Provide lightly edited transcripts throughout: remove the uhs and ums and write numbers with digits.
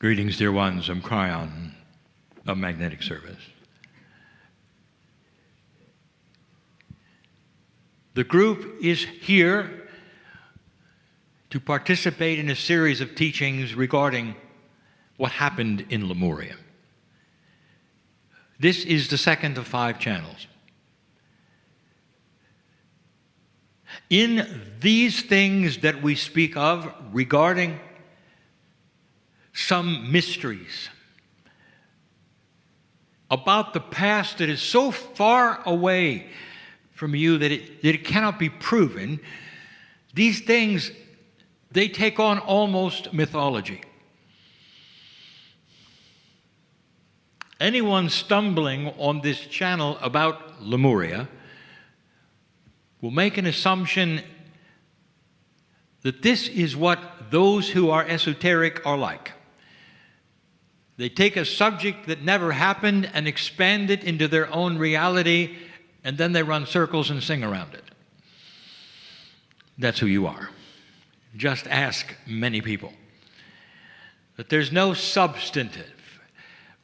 Greetings, dear ones. I'm Cryon of Magnetic Service. The group is here to participate in a series of teachings regarding what happened in Lemuria. This is the second of 5 channels. In these things that we speak of regarding some mysteries about the past that is so far away from you that it cannot be proven, these things, they take on almost mythology. Anyone stumbling on this channel about Lemuria will make an assumption that this is what those who are esoteric are like. They take a subject that never happened and expand it into their own reality, and then they run circles and sing around it. That's who you are. Just ask many people. That there's no substantive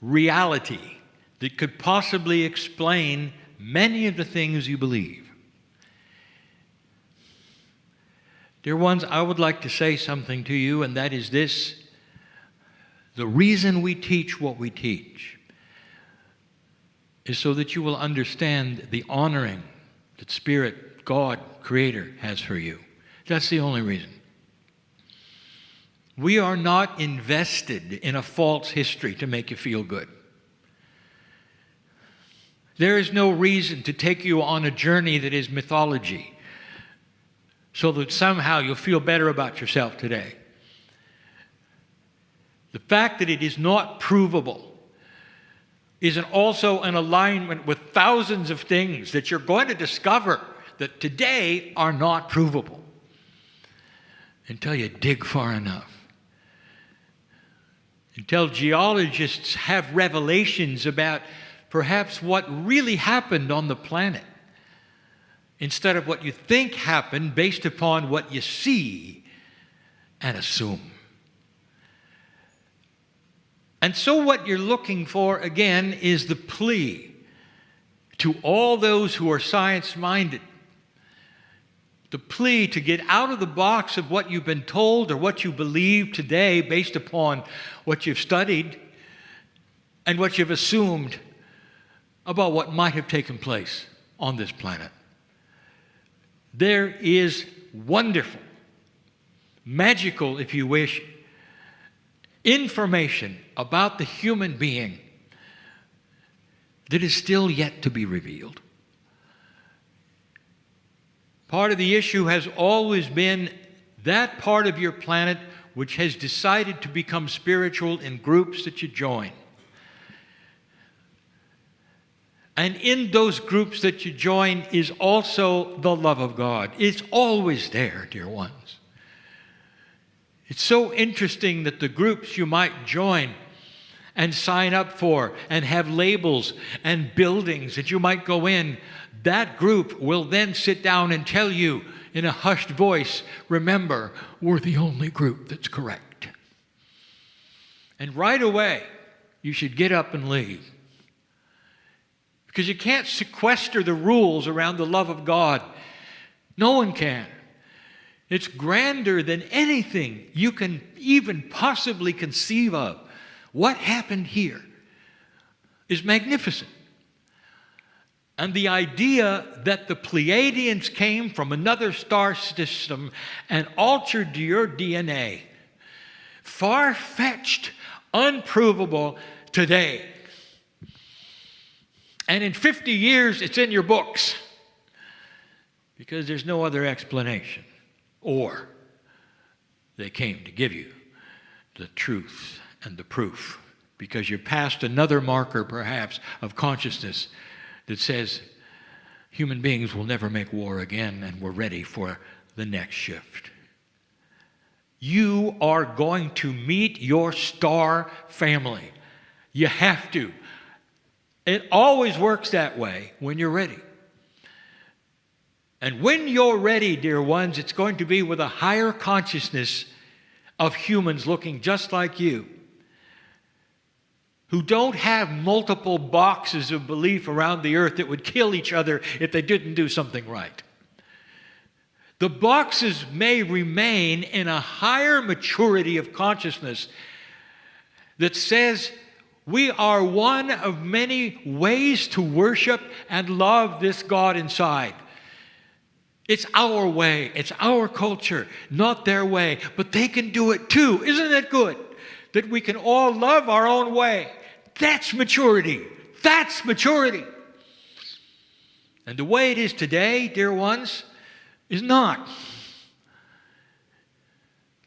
reality that could possibly explain many of the things you believe. Dear ones, I would like to say something to you, and that is this. The reason we teach what we teach is so that you will understand the honoring that Spirit, God, Creator has for you. That's the only reason. We are not invested in a false history to make you feel good. There is no reason to take you on a journey that is mythology so that somehow you'll feel better about yourself today. The fact that it is not provable is also an alignment with thousands of things that you're going to discover that today are not provable until you dig far enough. Until geologists have revelations about perhaps what really happened on the planet instead of what you think happened based upon what you see and assume. And so what you're looking for, again, is the plea to all those who are science-minded. The plea to get out of the box of what you've been told or what you believe today based upon what you've studied and what you've assumed about what might have taken place on this planet. There is wonderful, magical, if you wish, information about the human being that is still yet to be revealed. Part of the issue has always been that part of your planet which has decided to become spiritual in groups that you join. And in those groups that you join is also the love of God. It's always there, dear ones. It's so interesting that the groups you might join and sign up for and have labels and buildings that you might go in, that group will then sit down and tell you in a hushed voice, remember, we're the only group that's correct. And right away, you should get up and leave. Because you can't sequester the rules around the love of God. No one can. It's grander than anything you can even possibly conceive of. What happened here is magnificent. And the idea that the Pleiadians came from another star system and altered your DNA, far-fetched, unprovable today. And in 50 years, it's in your books because there's no other explanation. Or they came to give you the truth and the proof because you're past another marker, perhaps, of consciousness that says human beings will never make war again and we're ready for the next shift. You are going to meet your star family. You have to. It always works that way when you're ready. And when you're ready, dear ones, it's going to be with a higher consciousness of humans looking just like you. who don't have multiple boxes of belief around the earth that would kill each other if they didn't do something right. The boxes may remain in a higher maturity of consciousness that says we are one of many ways to worship and love this God inside. It's our way, it's our culture, not their way, but they can do it too. Isn't it good that we can all love our own way? That's maturity. That's maturity. And the way it is today, dear ones, is not.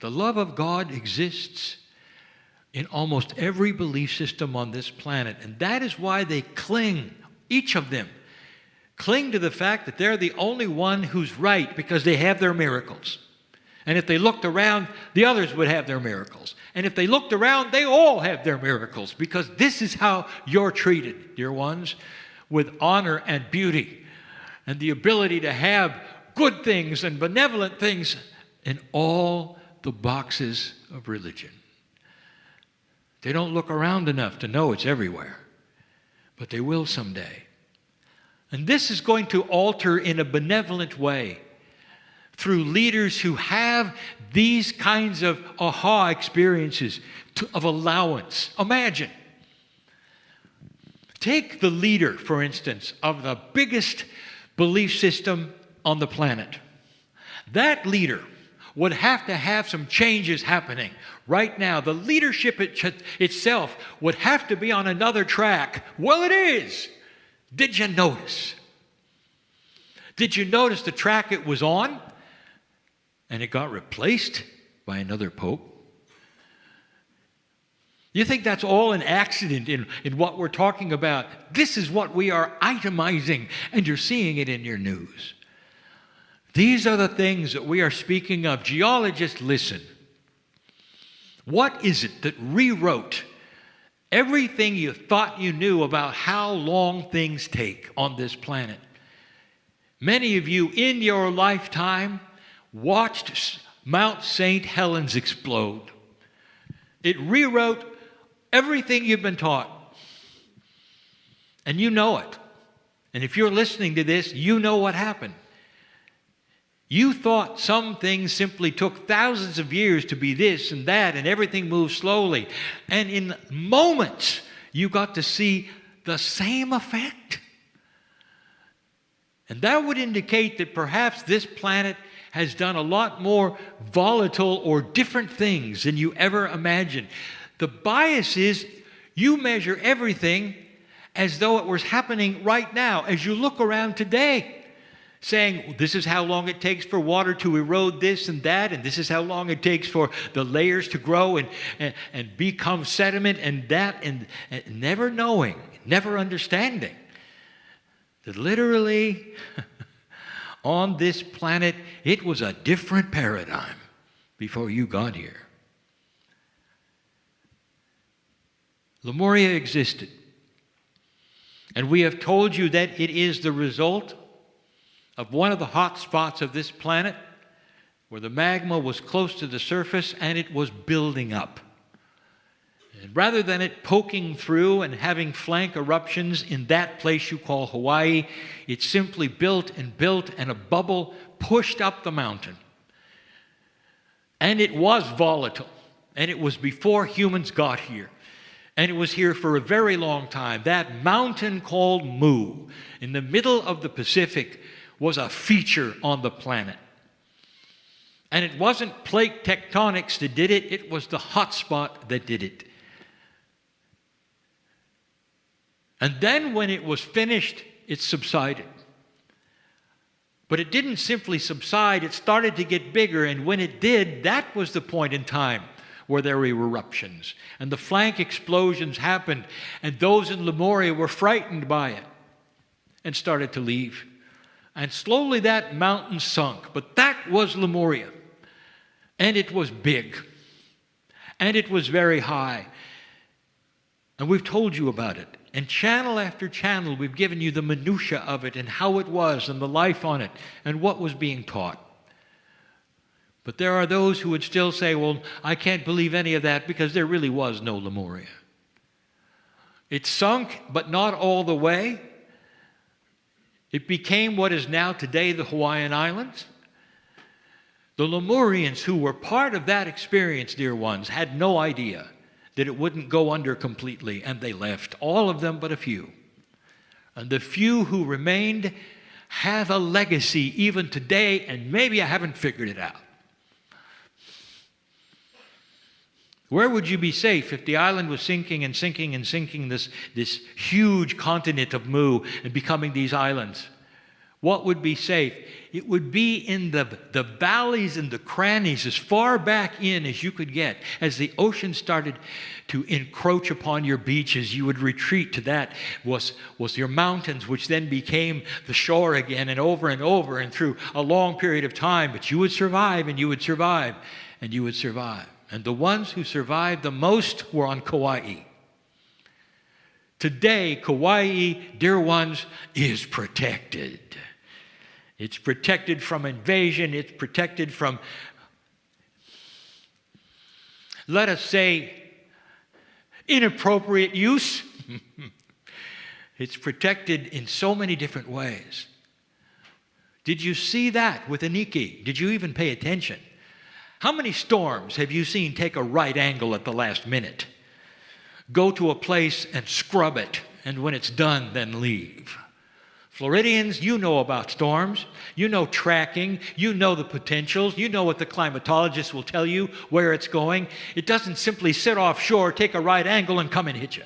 The love of God exists in almost every belief system on this planet, and that is why they cling, each of them, cling to the fact that they're the only one who's right because they have their miracles. And if they looked around, the others would have their miracles. And if they looked around, they all have their miracles, because this is how you're treated, dear ones, with honor and beauty and the ability to have good things and benevolent things in all the boxes of religion. They don't look around enough to know it's everywhere, but they will someday. And this is going to alter in a benevolent way through leaders who have these kinds of aha experiences of allowance. Imagine. Take the leader, for instance, of the biggest belief system on the planet. That leader would have to have some changes happening right now. The leadership itself would have to be on another track. Well, it is. Did you notice? Did you notice the track it was on? And it got replaced by another pope? You think that's all an accident in what we're talking about? This is what we are itemizing, and you're seeing it in your news. These are the things that we are speaking of. Geologists, listen. What is it that rewrote everything you thought you knew about how long things take on this planet? Many of you in your lifetime watched Mount St. Helens explode. It rewrote everything you've been taught. And you know it. And if you're listening to this, you know what happened. You thought some things simply took thousands of years to be this and that, and everything moved slowly. And in moments, you got to see the same effect. And that would indicate that perhaps this planet has done a lot more volatile or different things than you ever imagined. The bias is you measure everything as though it was happening right now, as you look around today, saying this is how long it takes for water to erode this and that, and this is how long it takes for the layers to grow and become sediment and that, and never knowing, never understanding that literally on this planet it was a different paradigm before you got here. Lemuria existed, and we have told you that it is the result of one of the hot spots of this planet where the magma was close to the surface and it was building up. And rather than it poking through and having flank eruptions in that place you call Hawaii, it simply built, and a bubble pushed up the mountain. And it was volatile, and it was before humans got here. And it was here for a very long time. That mountain called Mu, in the middle of the Pacific, was a feature on the planet. And it wasn't plate tectonics that did it, it was the hot spot that did it. And then when it was finished, it subsided. But it didn't simply subside, it started to get bigger, and when it did, that was the point in time where there were eruptions. And the flank explosions happened, and those in Lemuria were frightened by it and started to leave. And slowly that mountain sunk. But that was Lemuria. And it was big. And it was very high. And we've told you about it. And channel after channel, we've given you the minutiae of it and how it was and the life on it and what was being taught. But there are those who would still say, well, I can't believe any of that because there really was no Lemuria. It sunk, but not all the way. It became what is now today the Hawaiian Islands. The Lemurians, who were part of that experience, dear ones, had no idea that it wouldn't go under completely, and they left, all of them but a few. And the few who remained have a legacy even today, and maybe I haven't figured it out. Where would you be safe if the island was sinking and sinking and sinking, this huge continent of Mu and becoming these islands? What would be safe? It would be in the valleys and the crannies as far back in as you could get. As the ocean started to encroach upon your beaches, you would retreat to that was your mountains, which then became the shore again, and over and through a long period of time. But you would survive, and you would survive, and you would survive. And the ones who survived the most were on Kauai. Today, Kauai, dear ones, is protected. It's protected from invasion. It's protected from, let us say, inappropriate use. It's protected in so many different ways. Did you see that with Aniki? Did you even pay attention? How many storms have you seen take a right angle at the last minute? Go to a place and scrub it, and when it's done, then leave. Floridians, you know about storms. You know tracking. You know the potentials. You know what the climatologists will tell you, where it's going. It doesn't simply sit offshore, take a right angle, and come and hit you.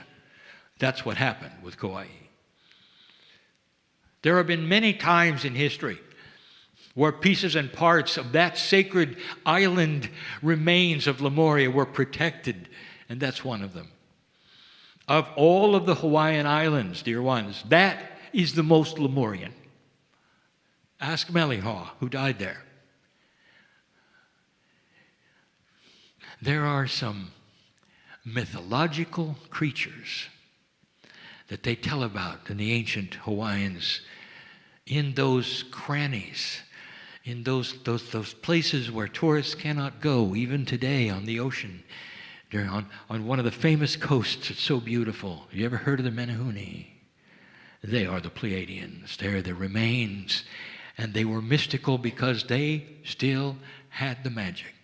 That's what happened with Kauai. There have been many times in history where pieces and parts of that sacred island remains of Lemuria were protected, and that's one of them. Of all of the Hawaiian Islands, dear ones, that is the most Lemurian. Ask Melihaw, who died there. There are some mythological creatures that they tell about in the ancient Hawaiians, in those crannies, in those places where tourists cannot go, even today on the ocean. They're on one of the famous coasts. It's so beautiful. Have you ever heard of the Menehune? They are the Pleiadians. They're the remains. And they were mystical because they still had the magic.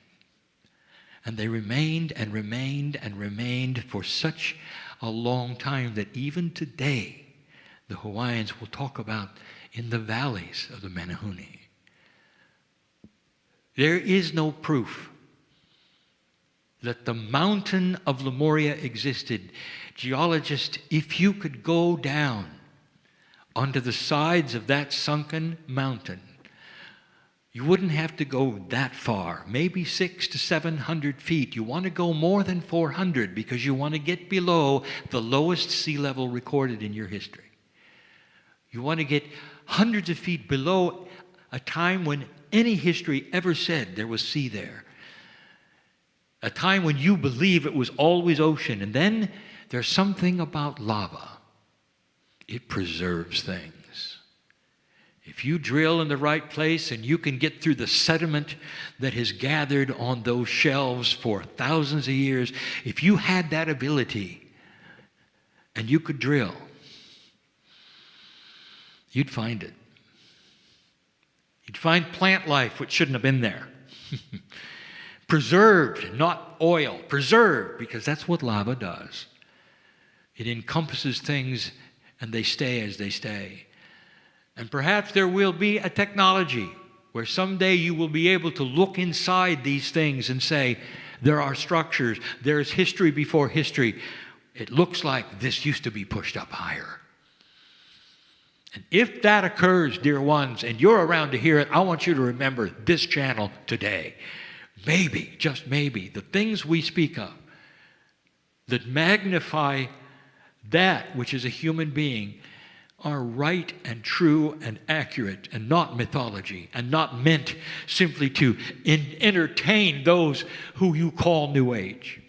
And they remained and remained and remained for such a long time that even today, the Hawaiians will talk about in the valleys of the Menehune. There is no proof that the mountain of Lemuria existed. Geologists, if you could go down onto the sides of that sunken mountain, you wouldn't have to go that far, maybe 600 to 700 feet. You want to go more than 400 because you want to get below the lowest sea level recorded in your history. You want to get hundreds of feet below a time when any history ever said there was sea there. A time when you believe it was always ocean. And then there's something about lava. It preserves things. If you drill in the right place and you can get through the sediment that has gathered on those shelves for thousands of years, if you had that ability and you could drill, you'd find it. You'd find plant life which shouldn't have been there. Preserved, not oil. Preserved, because that's what lava does. It encompasses things and they stay as they stay. And perhaps there will be a technology where someday you will be able to look inside these things and say, there are structures, there's history before history. It looks like this used to be pushed up higher. And if that occurs, dear ones, and you're around to hear it, I want you to remember this channel today. Maybe, just maybe, the things we speak of that magnify that which is a human being are right and true and accurate and not mythology and not meant simply to entertain those who you call New Age.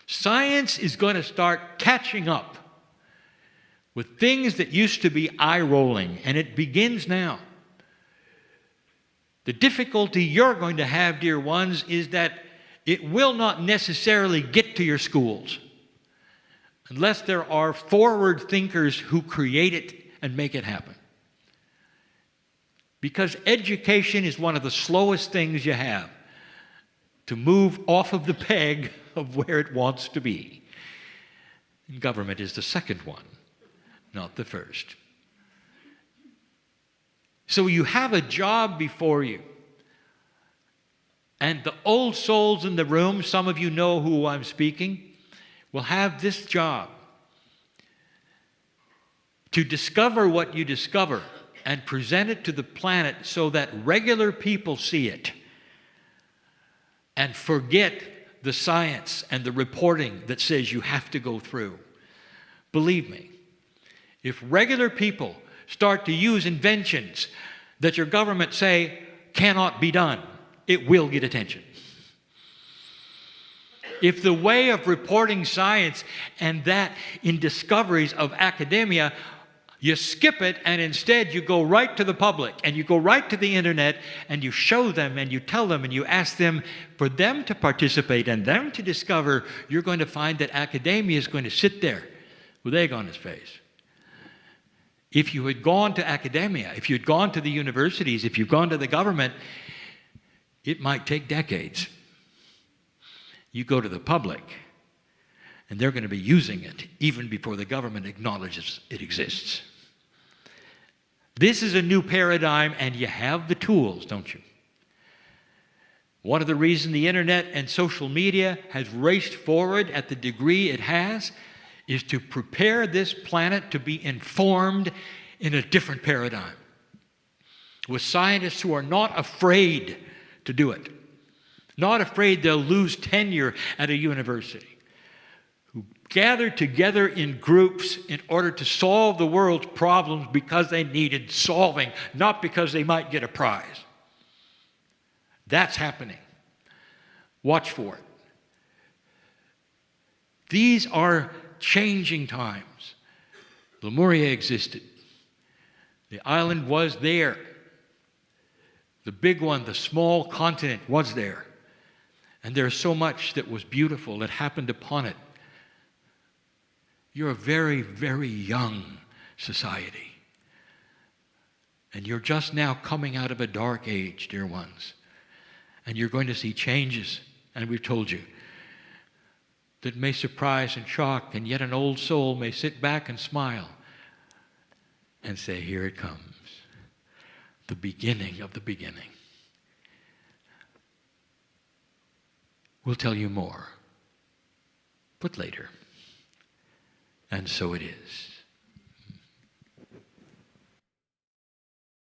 Science is going to start catching up with things that used to be eye-rolling, and it begins now. The difficulty you're going to have, dear ones, is that it will not necessarily get to your schools. unless there are forward thinkers who create it and make it happen. Because education is one of the slowest things you have to move off of the peg of where it wants to be. And government is the second one, not the first. So you have a job before you. And the old souls in the room, some of you know who I'm speaking, will have this job to discover what you discover and present it to the planet so that regular people see it and forget the science and the reporting that says you have to go through. Believe me, if regular people start to use inventions that your government say cannot be done, it will get attention. If the way of reporting science and that in discoveries of academia, you skip it and instead you go right to the public and you go right to the internet and you show them and you tell them and you ask them for them to participate and them to discover, you're going to find that academia is going to sit there with egg on its face. If you had gone to academia, if you had gone to the universities, if you'd gone to the government, it might take decades. You go to the public, and they're going to be using it even before the government acknowledges it exists. This is a new paradigm, and you have the tools, don't you? One of the reasons the internet and social media has raced forward at the degree it has is to prepare this planet to be informed in a different paradigm, with scientists who are not afraid to do it, not afraid they'll lose tenure at a university, who gather together in groups in order to solve the world's problems because they needed solving, not because they might get a prize. That's happening. Watch for it. These are changing times. Lemuria existed. The island was there. The big one, the small continent, was there. And there's so much that was beautiful that happened upon it. You're a very, very young society. And you're just now coming out of a dark age, dear ones. And you're going to see changes, and we've told you, that may surprise and shock, and yet an old soul may sit back and smile and say, here it comes, the beginning of the beginning. We'll tell you more, but later. And so it is.